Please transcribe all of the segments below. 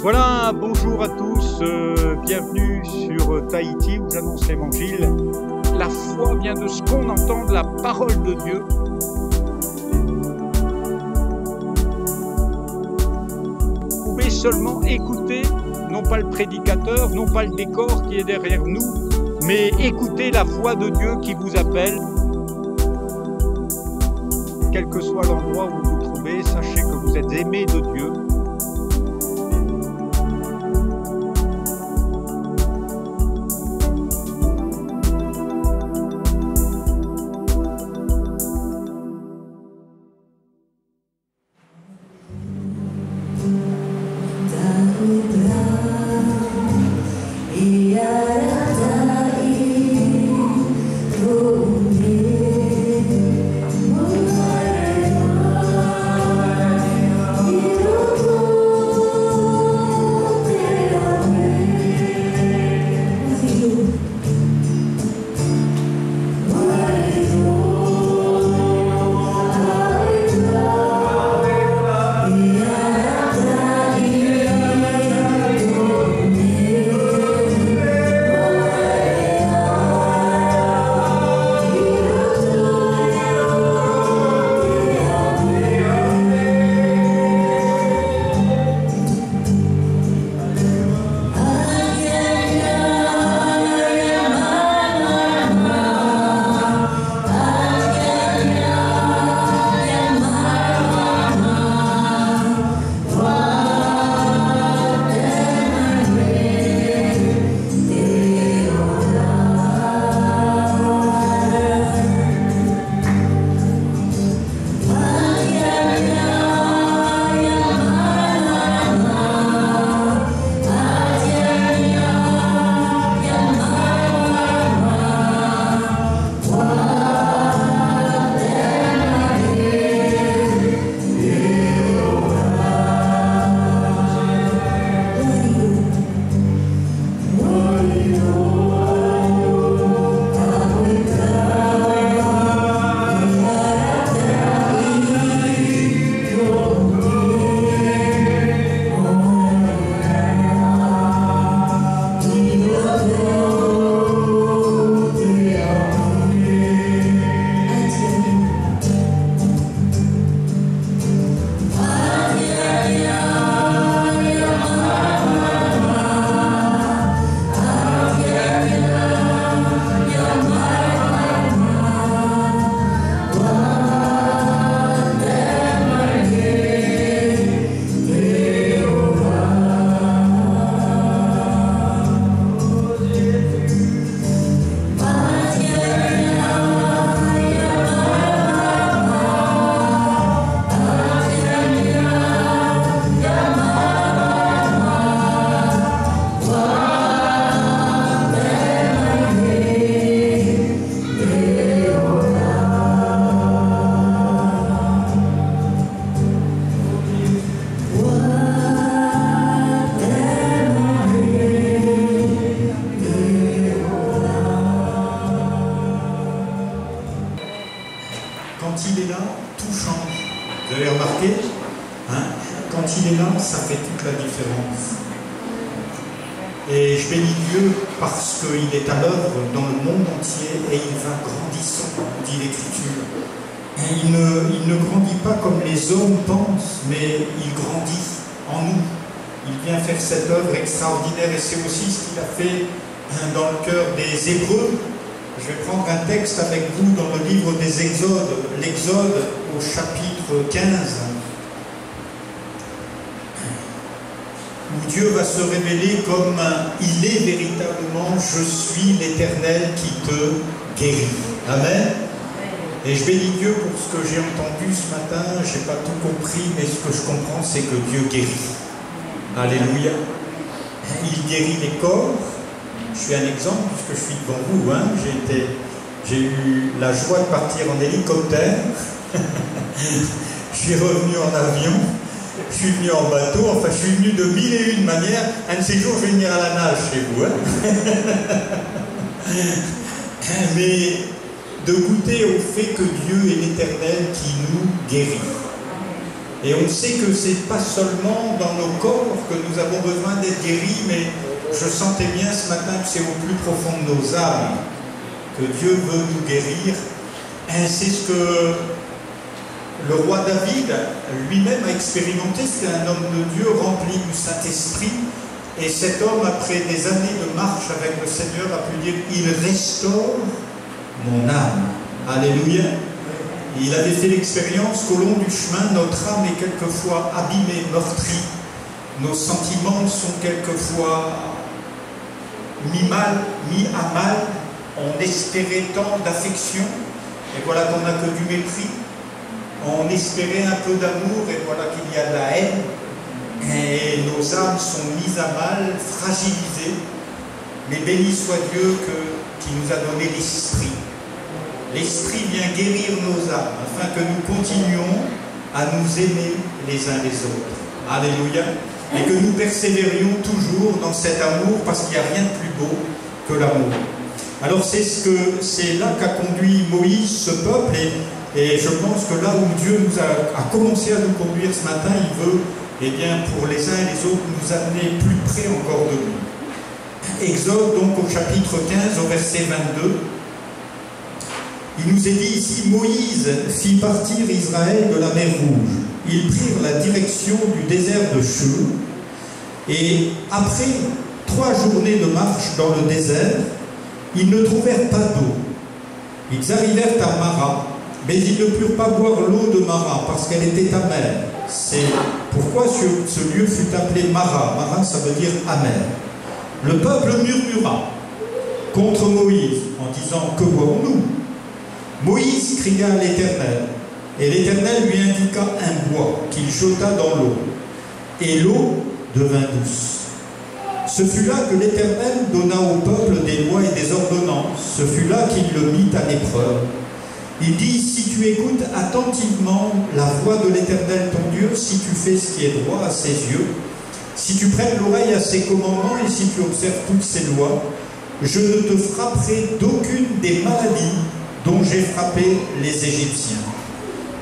Voilà, bonjour à tous, bienvenue sur Tahiti où j'annonce l'évangile. La foi vient de ce qu'on entend de la parole de Dieu. Vous pouvez seulement écouter, non pas le prédicateur, non pas le décor qui est derrière nous, mais écouter la voix de Dieu qui vous appelle. Quel que soit l'endroit où vous vous trouvez, sachez que vous êtes aimés de Dieu. Ça fait toute la différence. Et je bénis Dieu parce qu'il est à l'œuvre dans le monde entier et il va grandissant, dit l'Écriture. Il ne grandit pas comme les hommes pensent, mais il grandit en nous. Il vient faire cette œuvre extraordinaire et c'est aussi ce qu'il a fait dans le cœur des Hébreux. Je vais prendre un texte avec vous dans le livre des Exodes, l'Exode au chapitre 15. Où Dieu va se révéler comme il est véritablement, je suis l'Éternel qui te guérit. Amen. Et je bénis Dieu pour ce que j'ai entendu ce matin. Je n'ai pas tout compris, mais ce que je comprends, c'est que Dieu guérit. Alléluia. Il guérit les corps. Je suis un exemple, puisque je suis devant vous. Hein. J'ai eu la joie de partir en hélicoptère. Je suis revenu en avion. Je suis venu en bateau, enfin je suis venu de 1001 manières. Un de ces jours, je vais venir à la nage chez vous. Hein. Mais de goûter au fait que Dieu est l'Éternel qui nous guérit. Et on sait que ce n'est pas seulement dans nos corps que nous avons besoin d'être guéris, mais je sentais bien ce matin que c'est au plus profond de nos âmes que Dieu veut nous guérir. Et c'est ce que le roi David lui-même a expérimenté. C'était un homme de Dieu rempli du Saint-Esprit. Et cet homme, après des années de marche avec le Seigneur, a pu dire « Il restaure mon âme ». Alléluia. Il avait fait l'expérience qu'au long du chemin, notre âme est quelquefois abîmée, meurtrie. Nos sentiments sont quelquefois mis à mal. On espérait tant d'affection, et voilà qu'on n'a que du mépris. On espérait un peu d'amour, et voilà qu'il y a de la haine. Et nos âmes sont mises à mal, fragilisées. Mais béni soit Dieu qui nous a donné l'Esprit. L'Esprit vient guérir nos âmes, afin que nous continuions à nous aimer les uns les autres. Alléluia. Et que nous persévérions toujours dans cet amour, parce qu'il n'y a rien de plus beau que l'amour. Alors c'est là qu'a conduit Moïse ce peuple, et je pense que là où Dieu a commencé à nous conduire ce matin, il veut, eh bien, pour les uns et les autres, nous amener plus près encore de lui. Exode donc au chapitre 15, au verset 22. Il nous est dit ici, Moïse fit partir Israël de la mer Rouge. Ils prirent la direction du désert de Shur, et après 3 journées de marche dans le désert, ils ne trouvèrent pas d'eau. Ils arrivèrent à Mara, mais ils ne purent pas boire l'eau de Mara, parce qu'elle était amère. C'est pourquoi ce lieu fut appelé Mara. Mara, ça veut dire amer. Le peuple murmura contre Moïse, en disant « Que boirons-nous » Moïse cria à l'Éternel, et l'Éternel lui indiqua un bois qu'il jeta dans l'eau, et l'eau devint douce. Ce fut là que l'Éternel donna au peuple des lois et des ordonnances, ce fut là qu'il le mit à l'épreuve. Il dit, si tu écoutes attentivement la voix de l'Éternel ton Dieu, si tu fais ce qui est droit à ses yeux, si tu prêtes l'oreille à ses commandements et si tu observes toutes ses lois, je ne te frapperai d'aucune des maladies dont j'ai frappé les Égyptiens.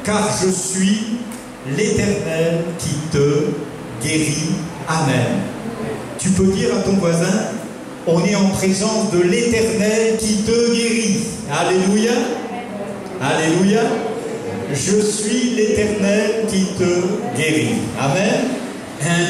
Car je suis l'Éternel qui te guérit. Amen. Tu peux dire à ton voisin, on est en présence de l'Éternel qui te guérit. Alléluia. Alléluia. Je suis l'Éternel qui te guérit. Amen.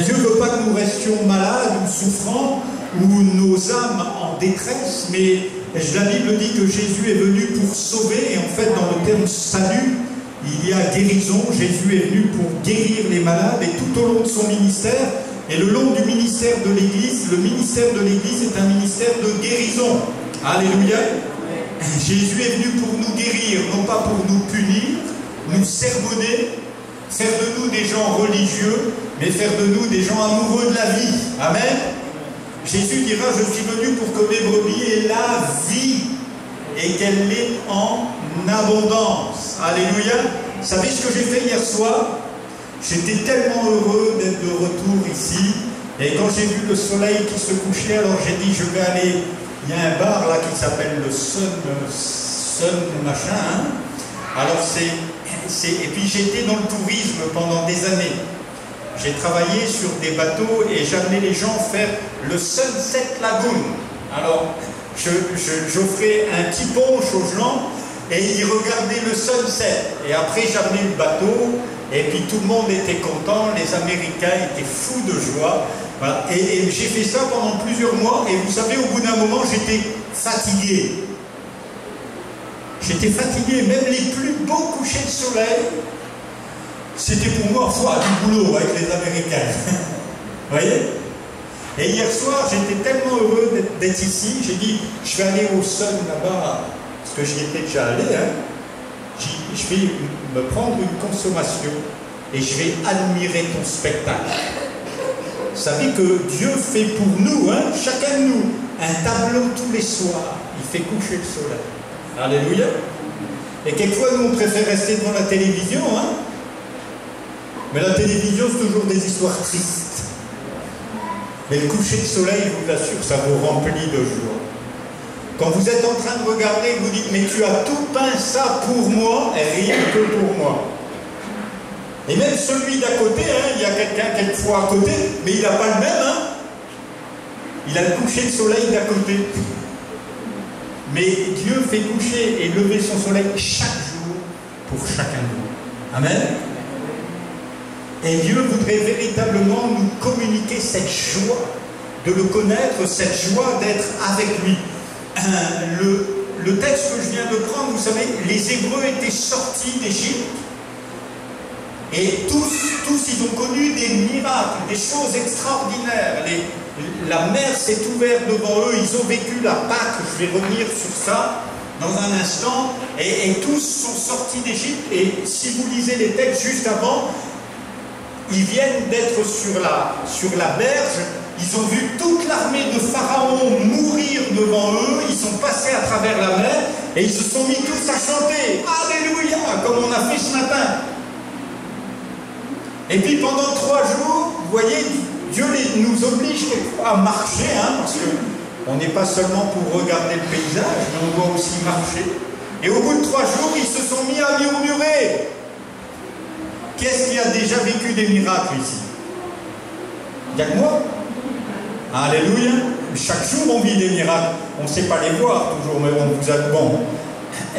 Dieu ne veut pas que nous restions malades ou souffrants ou nos âmes en détresse, mais la Bible dit que Jésus est venu pour sauver, et en fait dans le terme salut, il y a guérison. Jésus est venu pour guérir les malades, et tout au long de son ministère, et le long du ministère de l'Église, le ministère de l'Église est un ministère de guérison. Alléluia. Jésus est venu pour nous guérir, non pas pour nous punir, nous sermonner, faire de nous des gens religieux, mais faire de nous des gens amoureux de la vie. Amen. Jésus dira, je suis venu pour que mes brebis aient la vie et qu'elle l'ait en abondance. Alléluia. Vous savez ce que j'ai fait hier soir? J'étais tellement heureux d'être de retour ici. Et quand j'ai vu le soleil qui se couchait, alors j'ai dit, je vais aller... Il y a un bar là qui s'appelle le Sun machin. Hein. Alors et puis j'étais dans le tourisme pendant des années. J'ai travaillé sur des bateaux et j'amenais les gens faire le Sunset Lagoon. Alors, j'offrais un petit punch aux gens et ils regardaient le sunset. Et après, j'amenais le bateau et puis tout le monde était content. Les Américains étaient fous de joie. Voilà. Et j'ai fait ça pendant plusieurs mois. Et vous savez, au bout d'un moment, j'étais fatigué. J'étais fatigué. Même les plus beaux couchers de soleil, c'était pour moi du boulot avec les Américains. Vous voyez? Et hier soir, j'étais tellement heureux d'être ici, j'ai dit, je vais aller au Sun là-bas, parce que j'y étais déjà allé, hein. Je vais me prendre une consommation et je vais admirer ton spectacle. Vous savez que Dieu fait pour nous, hein, chacun de nous, un tableau tous les soirs. Il fait coucher le soleil. Alléluia. Et quelquefois, nous, on préfère rester devant la télévision, hein. Mais la télévision, c'est toujours des histoires tristes. Mais le coucher de soleil, je vous assure, ça vous remplit de joie. Quand vous êtes en train de regarder, vous dites, mais tu as tout peint ça pour moi, et rien que pour moi. Et même celui d'à côté, hein, il y a quelqu'un quelquefois à côté, mais il n'a pas le même. Hein. Il a le coucher de soleil d'à côté. Mais Dieu fait coucher et lever son soleil chaque jour pour chacun de nous. Amen. Et Dieu voudrait véritablement nous communiquer cette joie de le connaître, cette joie d'être avec lui. Le texte que je viens de prendre, vous savez, les Hébreux étaient sortis d'Égypte et tous ils ont connu des miracles, des choses extraordinaires. La mer s'est ouverte devant eux, ils ont vécu la Pâque, je vais revenir sur ça dans un instant, et tous sont sortis d'Égypte. Et si vous lisez les textes juste avant, ils viennent d'être sur la berge, ils ont vu toute l'armée de Pharaon mourir devant eux, ils sont passés à travers la mer, et ils se sont mis tous à chanter « Alléluia » comme on a fait ce matin. Et puis pendant 3 jours, vous voyez, Dieu nous oblige quelquefois à marcher, hein, parce qu'on n'est pas seulement pour regarder le paysage, mais on doit aussi marcher. Et au bout de 3 jours, ils se sont mis à murmurer. Qu'est-ce qui a déjà vécu des miracles ici? Il n'y a que moi. Alléluia. Chaque jour, on vit des miracles. On ne sait pas les voir toujours, mais on vous a bon.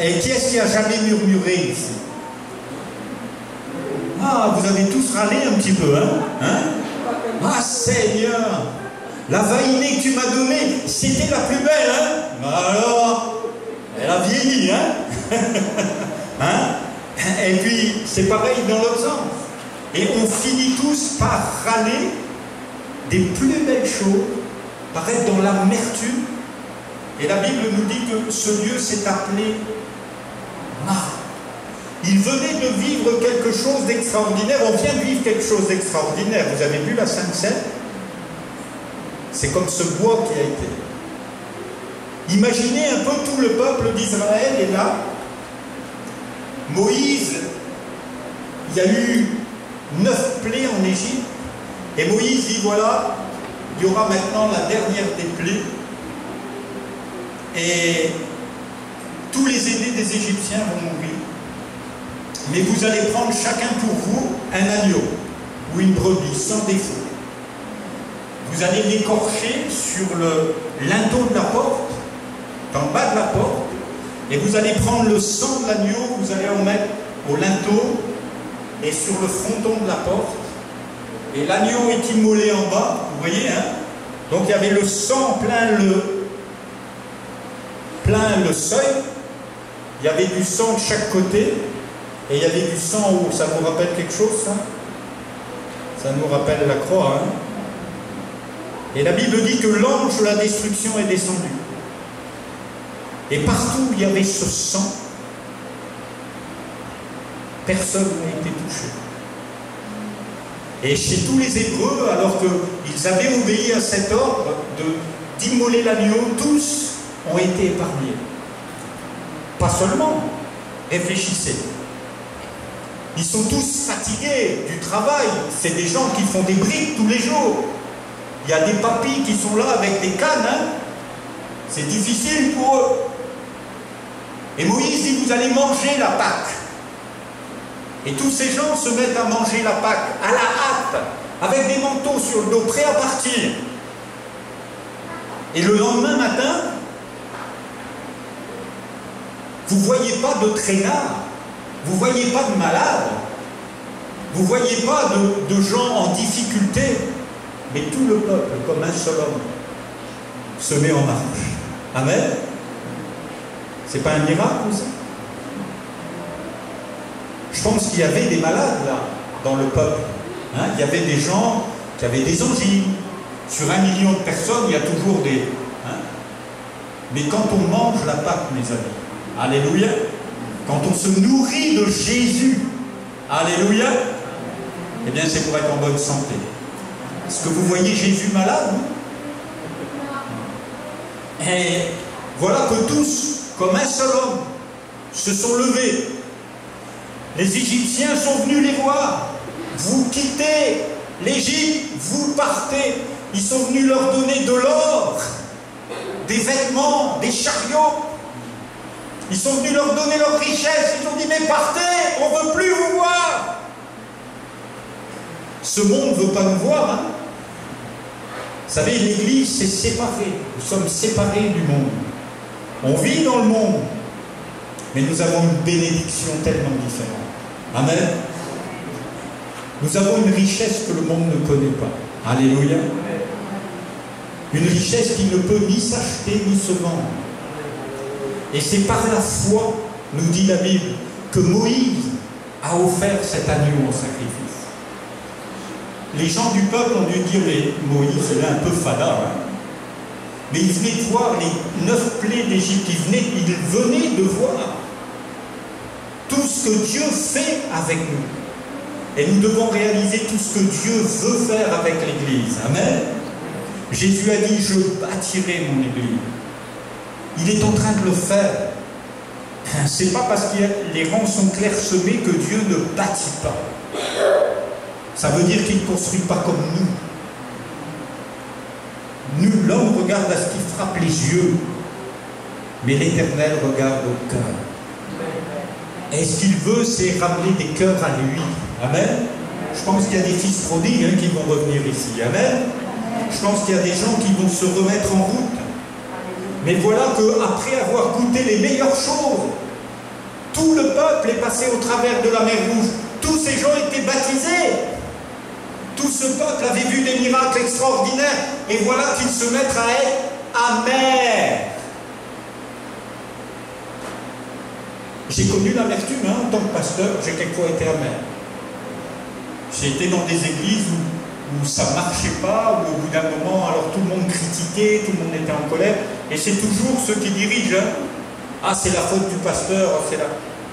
Et qui est-ce qui a jamais murmuré ici? Ah, vous avez tous râlé un petit peu, hein? Ah, Seigneur, la vainée que tu m'as donnée, c'était la plus belle, hein? Alors, elle a vieilli, hein? Hein? Et puis, c'est pareil dans l'autre sens. Et on finit tous par râler des plus belles choses, par être dans l'amertume. Et la Bible nous dit que ce lieu s'est appelé Mara. Il venait de vivre quelque chose d'extraordinaire. On vient de vivre quelque chose d'extraordinaire. Vous avez vu la Sainte Seine? C'est comme ce bois qui a été. Imaginez un peu tout le peuple d'Israël est là. Moïse, il y a eu 9 plaies en Égypte. Et Moïse dit, voilà, il y aura maintenant la dernière des plaies. Et tous les aînés des Égyptiens vont mourir. Mais vous allez prendre chacun pour vous un agneau ou une brebis sans défaut. Vous allez l'écorcher sur le linteau de la porte, en bas de la porte, et vous allez prendre le sang de l'agneau, vous allez en mettre au linteau et sur le fronton de la porte. Et l'agneau est immolé en bas, vous voyez, hein? Donc il y avait le sang plein le seuil, il y avait du sang de chaque côté, et il y avait du sang où ça vous rappelle quelque chose, ça? Ça nous rappelle la croix, hein? Et la Bible dit que l'ange de la destruction est descendu. Et partout où il y avait ce sang, personne n'a été touché. Et chez tous les Hébreux, alors qu'ils avaient obéi à cet ordre d'immoler l'agneau, tous ont été épargnés. Pas seulement, réfléchissez. Ils sont tous fatigués du travail. C'est des gens qui font des briques tous les jours. Il y a des papis qui sont là avec des cannes. Hein? C'est difficile pour eux. Et Moïse dit, vous allez manger la Pâque. Et tous ces gens se mettent à manger la Pâque, à la hâte, avec des manteaux sur le dos, prêts à partir. Et le lendemain matin, vous ne voyez pas de traînards, vous ne voyez pas de malades, vous ne voyez pas de gens en difficulté, mais tout le peuple, comme un seul homme, se met en marche. Amen. C'est pas un miracle, ça? Je pense qu'il y avait des malades, là, dans le peuple. Hein? Il y avait des gens qui avaient des angines. Sur 1 million de personnes, il y a toujours des... Hein? Mais quand on mange la Pâque, mes amis, alléluia, quand on se nourrit de Jésus, alléluia, eh bien c'est pour être en bonne santé. Est-ce que vous voyez Jésus malade? Et voilà que tous, comme un seul homme, se sont levés. Les Égyptiens sont venus les voir. Vous quittez l'Égypte, vous partez. Ils sont venus leur donner de l'or, des vêtements, des chariots. Ils sont venus leur donner leur richesse. Ils ont dit, mais partez, on ne veut plus vous voir. Ce monde ne veut pas nous voir. Hein. Vous savez, l'Église, c'est séparé. Nous sommes séparés du monde. On vit dans le monde, mais nous avons une bénédiction tellement différente. Amen. Nous avons une richesse que le monde ne connaît pas. Alléluia. Une richesse qui ne peut ni s'acheter ni se vendre. Et c'est par la foi, nous dit la Bible, que Moïse a offert cet agneau en sacrifice. Les gens du peuple ont dû dire, mais Moïse, il est un peu fada. Hein. Mais il venait de voir les 9 plaies d'Égypte. Il venait de voir tout ce que Dieu fait avec nous. Et nous devons réaliser tout ce que Dieu veut faire avec l'Église. Amen. Jésus a dit, je bâtirai mon Église. Il est en train de le faire. C'est pas parce que les rangs sont clairsemés que Dieu ne bâtit pas. Ça veut dire qu'il ne construit pas comme nous. Nous, l'homme regarde à ce qui frappe les yeux, mais l'Éternel regarde au cœur. Et ce qu'il veut, c'est ramener des cœurs à lui. Amen. Je pense qu'il y a des fils prodigues qui vont revenir ici. Amen. Je pense qu'il y a des gens qui vont se remettre en route. Mais voilà qu'après avoir goûté les meilleures choses, tout le peuple est passé au travers de la mer Rouge. Tous ces gens étaient baptisés. Tout ce peuple avait vu des miracles extraordinaires. Et voilà qu'ils se mettent à être amers. J'ai connu l'amertume en tant que pasteur. J'ai quelquefois été amer. J'ai été dans des églises où ça ne marchait pas, où au bout d'un moment, alors tout le monde critiquait, tout le monde était en colère. Et c'est toujours ceux qui dirigent. Hein. Ah, c'est la faute du pasteur,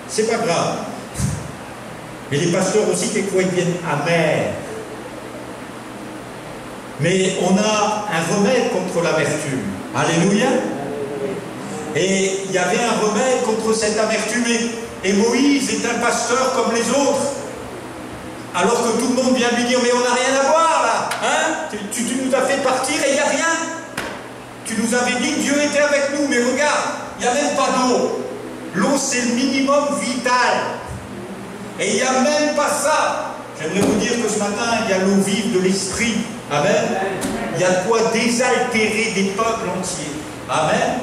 c'est pas grave. Et les pasteurs aussi, quelquefois, ils deviennent amers. Mais on a un remède contre l'amertume. Alléluia. Et il y avait un remède contre cette amertume. Et Moïse est un pasteur comme les autres. Alors que tout le monde vient lui dire, mais on n'a rien à voir là. Hein? Tu nous as fait partir et il n'y a rien. Tu nous avais dit que Dieu était avec nous, mais regarde, il n'y a même pas d'eau. L'eau, c'est le minimum vital. Et il n'y a même pas ça. J'aimerais vous dire que ce matin, il y a l'eau vive de l'esprit. Amen. Il y a de quoi désaltérer des peuples entiers. Amen.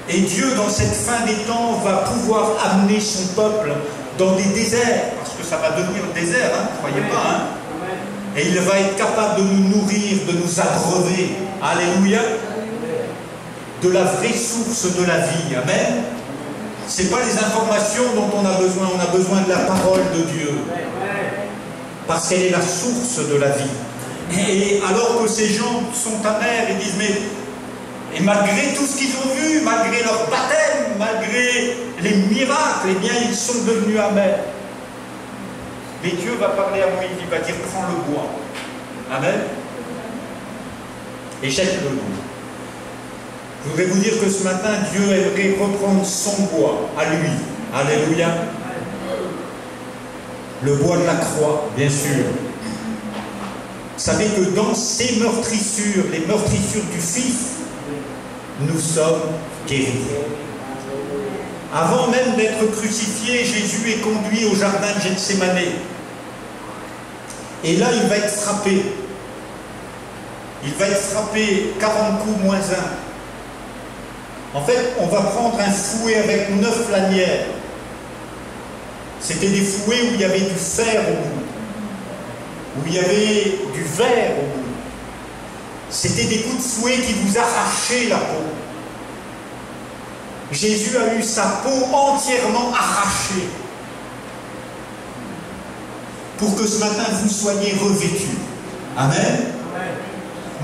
Et Dieu, dans cette fin des temps, va pouvoir amener son peuple dans des déserts. Parce que ça va devenir le désert, hein, ne croyez pas. Hein. Et il va être capable de nous nourrir, de nous abreuver. Alléluia. De la vraie source de la vie. Amen. Ce n'est pas les informations dont on a besoin de la parole de Dieu. Parce qu'elle est la source de la vie. Et alors que ces gens sont amers, ils disent, mais et malgré tout ce qu'ils ont vu, malgré leur baptême, malgré les miracles, eh bien ils sont devenus amers. Mais Dieu va parler à Moïse, il va dire, prends le bois. Amen. Et jette-le bois. Je voudrais vous dire que ce matin, Dieu aimerait reprendre son bois à lui. Alléluia. Le bois de la croix, bien sûr. Vous savez que dans ces meurtrissures, les meurtrissures du Fils, nous sommes guéris. Avant même d'être crucifié, Jésus est conduit au jardin de Gethsémane. Et là, il va être frappé. Il va être frappé 40 coups moins 1. En fait, on va prendre un fouet avec 9 lanières. C'était des fouets où il y avait du fer au bout, où il y avait du verre au bout. C'était des coups de fouet qui vous arrachaient la peau. Jésus a eu sa peau entièrement arrachée pour que ce matin vous soyez revêtus. Amen.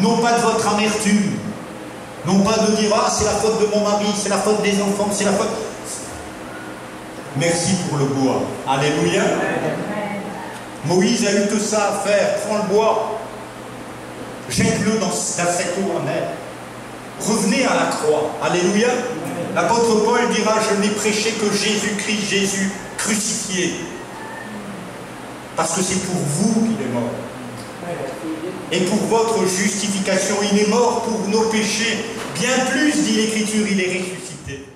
Non pas de votre amertume, non pas de dire « Ah, c'est la faute de mon mari, c'est la faute des enfants, c'est la faute... » Merci pour le bois. Alléluia. Moïse a eu que ça à faire. Prends le bois, jette-le dans cette eau amère. Revenez à la croix. Alléluia. L'apôtre Paul dira, je n'ai prêché que Jésus-Christ, Jésus crucifié. Parce que c'est pour vous qu'il est mort. Et pour votre justification, il est mort pour nos péchés. Bien plus, dit l'Écriture, il est ressuscité.